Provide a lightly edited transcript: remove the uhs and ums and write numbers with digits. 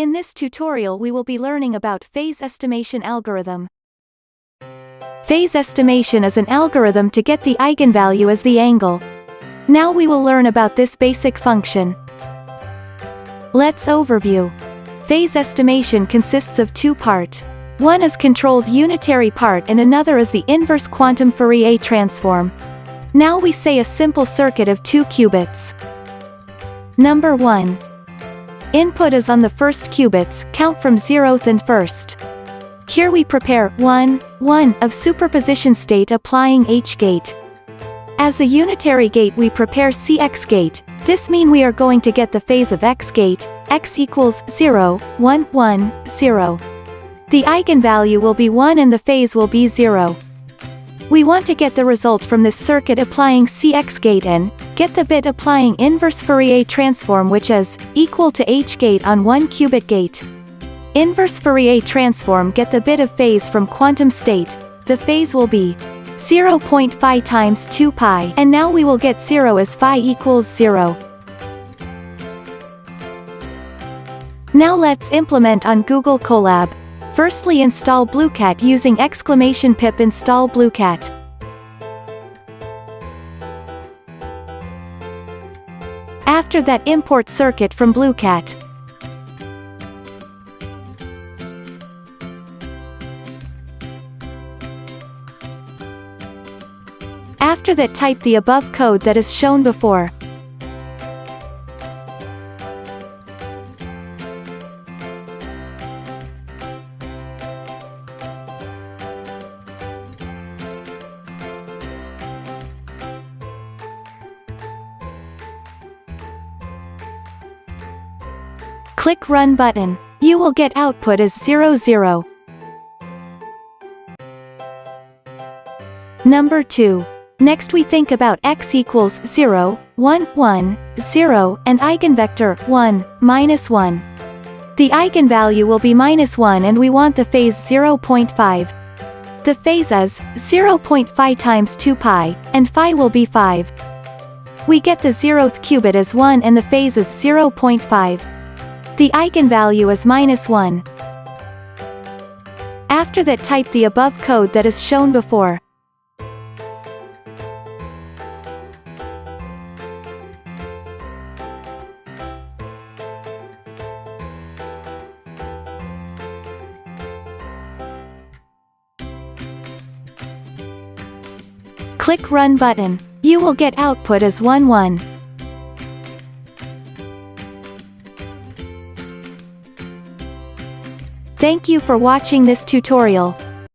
In this tutorial we will be learning about phase estimation algorithm. Phase estimation is an algorithm to get the eigenvalue as the angle. Now we will learn about this basic function. Let's overview. Phase estimation consists of two parts. One is controlled unitary part and another is the inverse quantum Fourier transform. Now we say a simple circuit of 2 qubits. Number 1. Input is on the first qubits, count from 0th and 1st. Here we prepare 1, 1 of superposition state applying H gate. As the unitary gate we prepare CX gate, this mean we are going to get the phase of X gate, X equals 0, 1, 1, 0. The eigenvalue will be 1 and the phase will be 0. We want to get the result from this circuit applying CX gate and get the bit applying inverse Fourier transform which is equal to H gate on 1 qubit gate. Inverse Fourier transform get the bit of phase from quantum state. The phase will be 0.5 times 2 pi and now we will get 0 as phi equals 0. Now let's implement on Google Colab. Firstly install Blueqat using !pip install Blueqat. After that import circuit from Blueqat. After that type the above code that is shown before. Click Run button. You will get output as 0, 0. Number 2. Next we think about x equals 0, 1, 1, 0, and eigenvector 1, minus 1. The eigenvalue will be minus 1 and we want the phase 0.5. The phase is 0.5 times 2 pi, and phi will be 5. We get the 0th qubit as 1 and the phase is 0.5. The eigenvalue is minus 1. After that type the above code that is shown before. Click Run button. You will get output as 1, 1. Thank you for watching this tutorial.